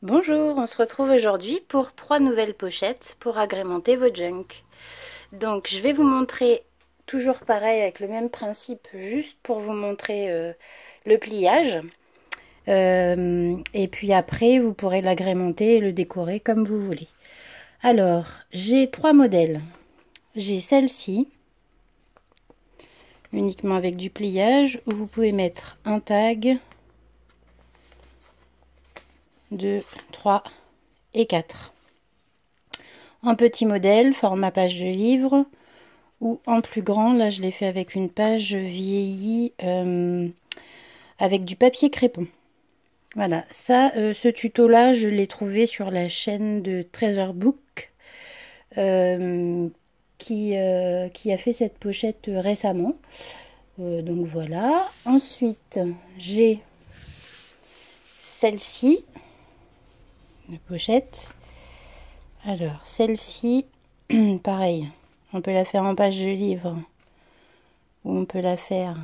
Bonjour, on se retrouve aujourd'hui pour 3 nouvelles pochettes pour agrémenter vos junk. Donc je vais vous montrer toujours pareil avec le même principe, juste pour vous montrer le pliage. Et puis après vous pourrez l'agrémenter et le décorer comme vous voulez. Alors j'ai 3 modèles. J'ai celle-ci, uniquement avec du pliage, où vous pouvez mettre un tag, 2, 3 et 4. En petit modèle, format page de livre, ou en plus grand, là je l'ai fait avec une page vieillie avec du papier crépon. Voilà, ça, ce tuto là, je l'ai trouvé sur la chaîne de Treasure Book qui a fait cette pochette récemment. Donc voilà. Ensuite, j'ai celle-ci, la pochette. Alors, celle-ci, pareil, on peut la faire en page de livre ou on peut la faire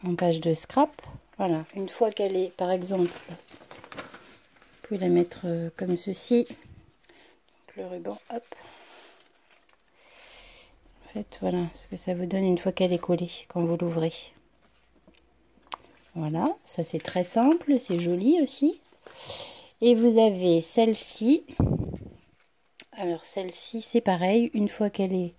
en page de scrap. Voilà, une fois qu'elle est, par exemple, vous pouvez la mettre comme ceci. Donc, le ruban, hop. En fait, voilà ce que ça vous donne une fois qu'elle est collée, quand vous l'ouvrez. Voilà, ça c'est très simple, c'est joli aussi. Et vous avez celle-ci. Alors celle-ci c'est pareil, une fois qu'elle est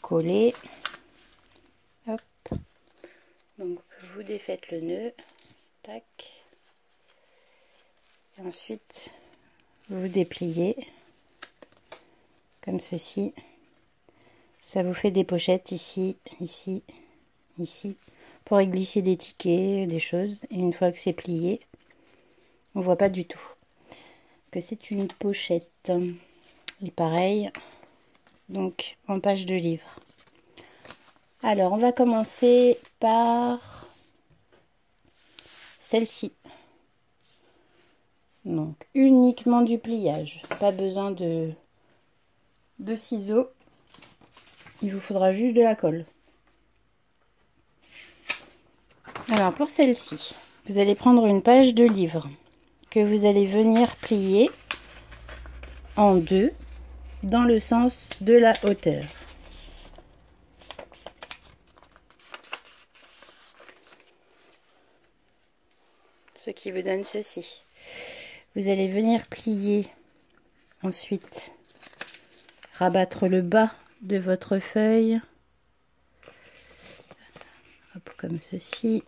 collée, hop, donc vous défaites le nœud, tac, et ensuite vous dépliez comme ceci. Ça vous fait des pochettes ici, ici, ici, pour y glisser des tickets, des choses. Et une fois que c'est plié, on voit pas du tout que c'est une pochette. Et pareil, donc en page de livre. Alors on va commencer par celle-ci. Donc uniquement du pliage, pas besoin de ciseaux, il vous faudra juste de la colle. Alors pour celle-ci, vous allez prendre une page de livre que vous allez venir plier en deux dans le sens de la hauteur. Ce qui vous donne ceci. Vous allez venir plier ensuite, rabattre le bas de votre feuille, hop, comme ceci,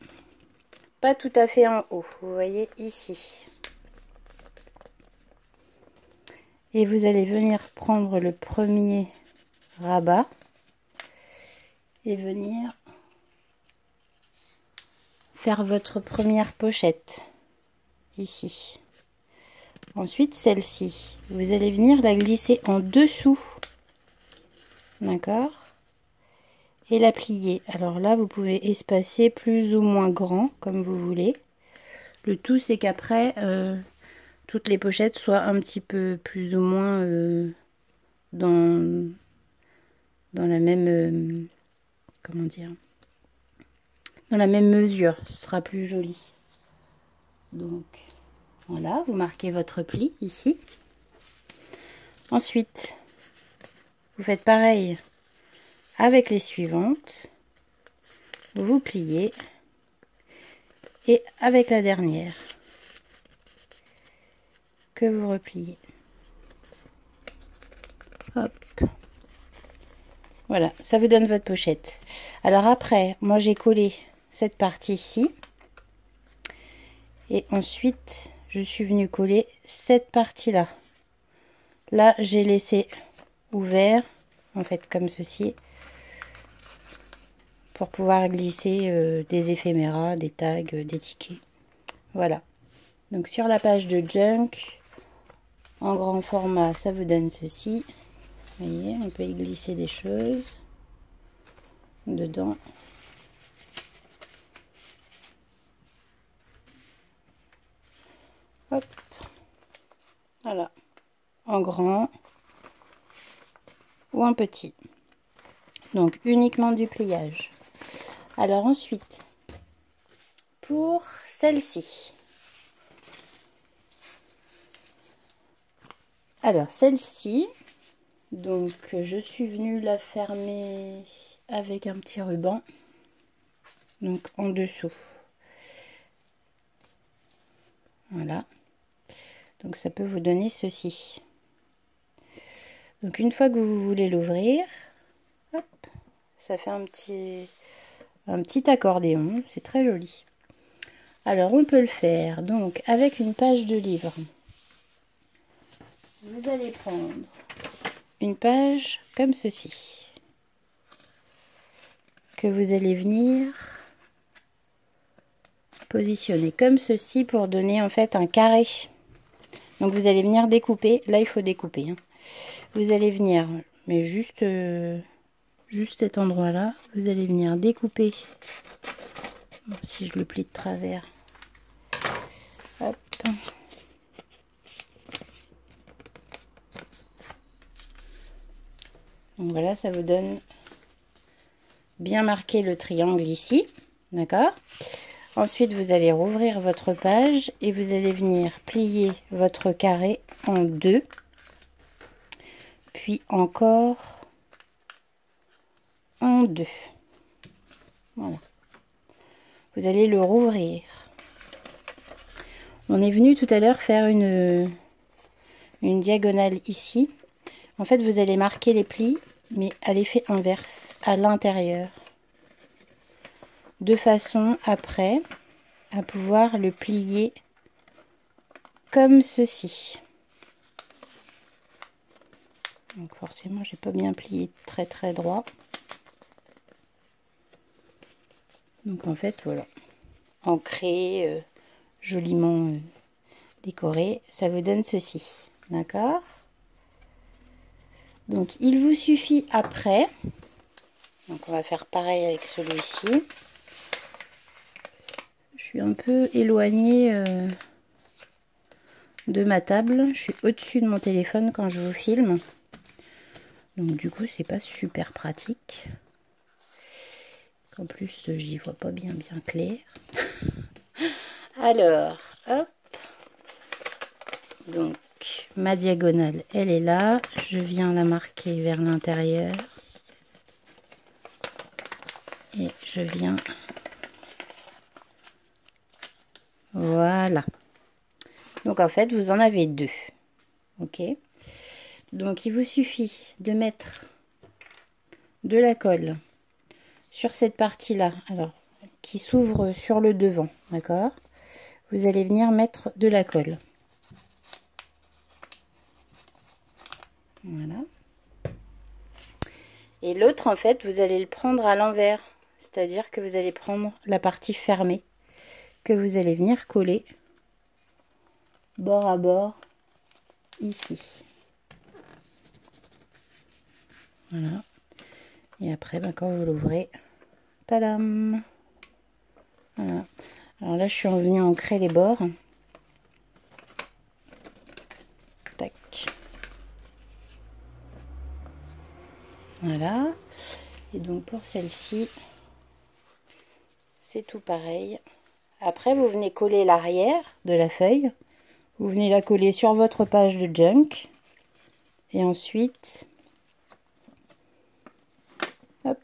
pas tout à fait en haut, vous voyez ici. Et vous allez venir prendre le premier rabat et venir faire votre première pochette ici. Ensuite celle-ci, vous allez venir la glisser en dessous, d'accord, et la plier. Alors là vous pouvez espacer plus ou moins grand comme vous voulez. Le tout c'est qu'après toutes les pochettes soient un petit peu plus ou moins dans la même comment dire, dans la même mesure, ce sera plus joli. Donc voilà, vous marquez votre pli ici. Ensuite vous faites pareil avec les suivantes, vous pliez, et avec la dernière que vous repliez. Hop. Voilà, ça vous donne votre pochette. Alors après, moi j'ai collé cette partie-ci. Et ensuite, je suis venue coller cette partie-là. Là, j'ai laissé ouvert, en fait, comme ceci, pour pouvoir glisser des éphéméras, des tags, des tickets. Voilà. Donc sur la page de junk, en grand format, ça vous donne ceci. Vous voyez, on peut y glisser des choses dedans. Hop. Voilà. En grand ou en petit. Donc uniquement du pliage. Alors ensuite, pour celle-ci. Alors celle-ci, donc je suis venue la fermer avec un petit ruban, donc en dessous. Voilà, donc ça peut vous donner ceci. Donc une fois que vous voulez l'ouvrir, hop, ça fait un petit accordéon, c'est très joli. Alors on peut le faire donc avec une page de livre. Vous allez prendre une page comme ceci, que vous allez venir positionner comme ceci pour donner en fait un carré. Donc vous allez venir découper, là il faut découper, hein. Vous allez venir, mais juste cet endroit là, vous allez venir découper. Bon, si je le plie de travers, hop. Donc voilà, ça vous donne bien marqué le triangle ici, d'accord? Ensuite, vous allez rouvrir votre page et vous allez venir plier votre carré en deux, puis encore en deux. Voilà. Vous allez le rouvrir. On est venu tout à l'heure faire une diagonale ici. En fait, vous allez marquer les plis, mais à l'effet inverse, à l'intérieur. De façon, après, à pouvoir le plier comme ceci. Donc forcément, j'ai pas bien plié très droit. Donc en fait, voilà. Ancré, joliment décoré, ça vous donne ceci. D'accord? Donc il vous suffit après, donc on va faire pareil avec celui-ci. Je suis un peu éloignée de ma table, je suis au-dessus de mon téléphone quand je vous filme. Donc du coup c'est pas super pratique. En plus j'y vois pas bien clair. Alors, hop. Donc ma diagonale elle est là, je viens la marquer vers l'intérieur et je viens, voilà. Donc en fait vous en avez deux, ok. Donc il vous suffit de mettre de la colle sur cette partie là, alors qui s'ouvre sur le devant, d'accord. Vous allez venir mettre de la colle, voilà. Et l'autre, en fait, vous allez le prendre à l'envers. C'est-à-dire que vous allez prendre la partie fermée, que vous allez venir coller bord à bord, ici. Voilà. Et après, ben, quand vous l'ouvrez, tadam! Voilà. Alors là, je suis revenue ancrer les bords. Tac. Voilà. Et donc pour celle-ci, c'est tout pareil. Après, vous venez coller l'arrière de la feuille. Vous venez la coller sur votre page de junk. Et ensuite, hop,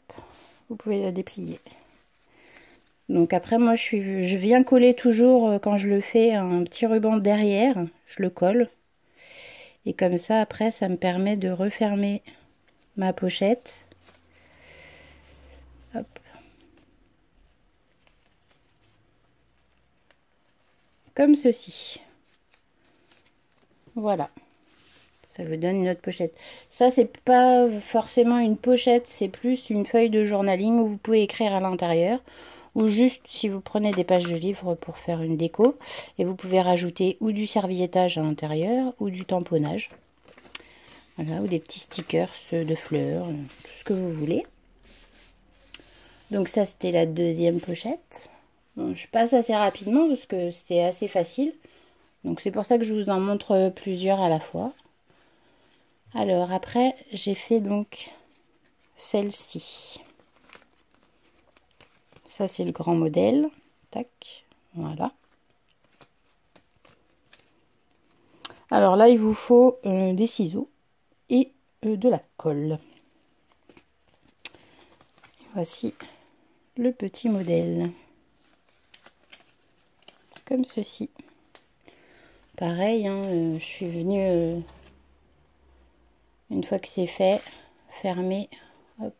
vous pouvez la déplier. Donc après, moi, je viens coller toujours, quand je le fais, un petit ruban derrière. Je le colle. Et comme ça, après, ça me permet de refermer ma pochette. Hop. Comme ceci. Voilà. Ça vous donne une autre pochette. Ça, c'est pas forcément une pochette, c'est plus une feuille de journaling où vous pouvez écrire à l'intérieur. Ou juste si vous prenez des pages de livres pour faire une déco. Et vous pouvez rajouter ou du serviettage à l'intérieur ou du tamponnage. Voilà, ou des petits stickers de fleurs, tout ce que vous voulez. Donc ça, c'était la deuxième pochette. Bon, je passe assez rapidement parce que c'est assez facile. Donc c'est pour ça que je vous en montre plusieurs à la fois. Alors après, j'ai fait donc celle-ci. Ça, c'est le grand modèle. Tac. Voilà. Alors là, il vous faut des ciseaux et de la colle. Voici le petit modèle. Comme ceci. Pareil, hein, je suis venue, une fois que c'est fait, fermer, hop,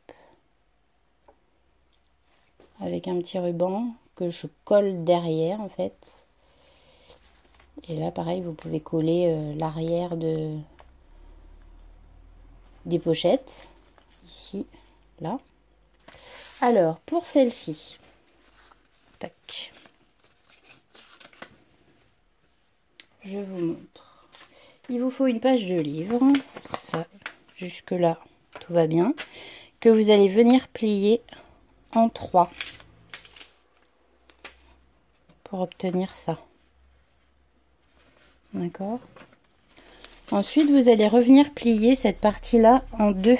avec un petit ruban que je colle derrière en fait. Et là pareil, vous pouvez coller l'arrière des pochettes, ici, là. Alors, pour celle-ci, tac, je vous montre. Il vous faut une page de livre, ça, jusque là, tout va bien, que vous allez venir plier en 3 pour obtenir ça. D'accord. Ensuite, vous allez revenir plier cette partie-là en 2.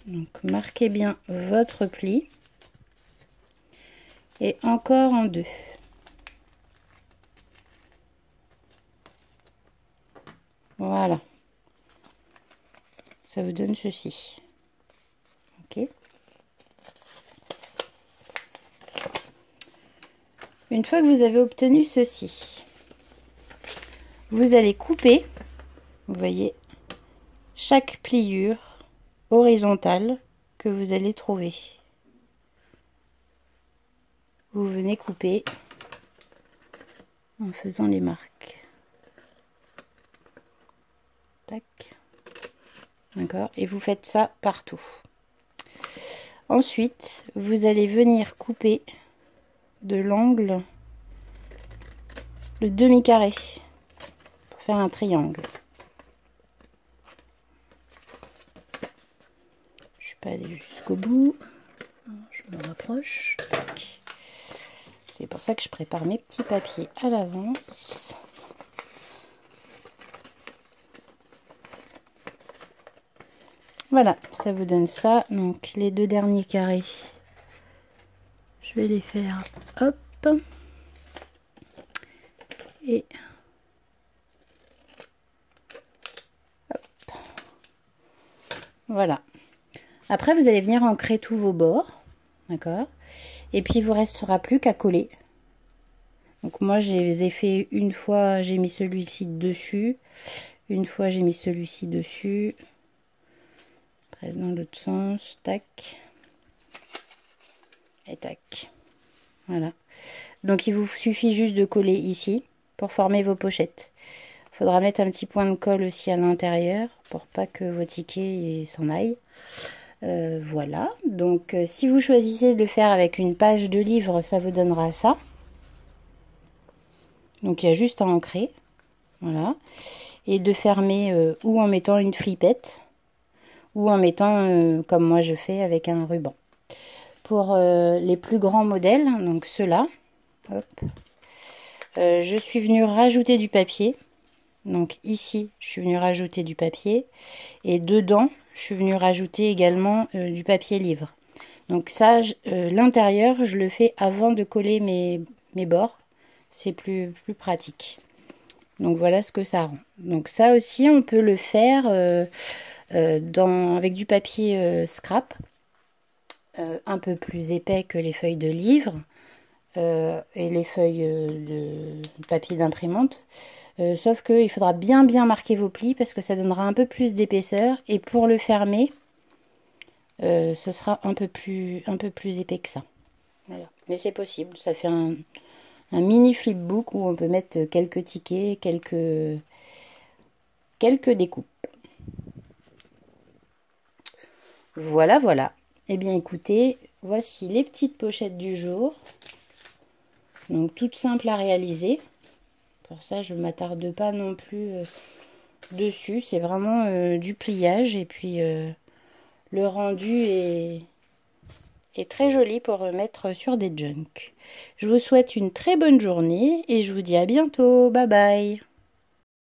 Donc, marquez bien votre pli. Et encore en 2. Voilà. Ça vous donne ceci. Ok. Une fois que vous avez obtenu ceci, vous allez couper, vous voyez, chaque pliure horizontale que vous allez trouver. Vous venez couper en faisant les marques. Tac. D'accord. Et vous faites ça partout. Ensuite, vous allez venir couper de l'angle le demi-carré pour faire un triangle. Je suis pas allée jusqu'au bout. Je me rapproche. C'est pour ça que je prépare mes petits papiers à l'avance. Voilà, ça vous donne ça. Donc les 2 derniers carrés, je vais les faire hop. Et hop. Voilà. Après, vous allez venir ancrer tous vos bords. D'accord. Et puis, il vous restera plus qu'à coller. Donc, moi, je les ai fait une fois, j'ai mis celui-ci dessus. Une fois, j'ai mis celui-ci dessus. Après, dans l'autre sens. Tac. Et tac. Voilà. Donc, il vous suffit juste de coller ici pour former vos pochettes. Il faudra mettre un petit point de colle aussi à l'intérieur pour pas que vos tickets s'en aillent. Voilà. Donc, si vous choisissez de le faire avec une page de livre, ça vous donnera ça. Donc, il y a juste à ancrer. Voilà. Et de fermer ou en mettant une flippette ou en mettant, comme moi je fais, avec un ruban. Pour les plus grands modèles, donc ceux-là, je suis venue rajouter du papier. Donc ici, je suis venue rajouter du papier. Et dedans, je suis venue rajouter également du papier livre. Donc ça, l'intérieur, je le fais avant de coller mes bords. C'est plus pratique. Donc voilà ce que ça rend. Donc ça aussi, on peut le faire avec du papier scrap. Un peu plus épais que les feuilles de livre et les feuilles de papier d'imprimante. Sauf qu'il faudra bien marquer vos plis parce que ça donnera un peu plus d'épaisseur. Et pour le fermer, ce sera un peu plus épais que ça. Voilà. Mais c'est possible, ça fait un mini flipbook où on peut mettre quelques tickets, quelques découpes. Voilà, voilà. Eh bien écoutez, voici les petites pochettes du jour. Donc toutes simples à réaliser. Pour ça, je ne m'attarde pas non plus dessus. C'est vraiment du pliage. Et puis le rendu est très joli pour remettre sur des junks. Je vous souhaite une très bonne journée et je vous dis à bientôt. Bye bye.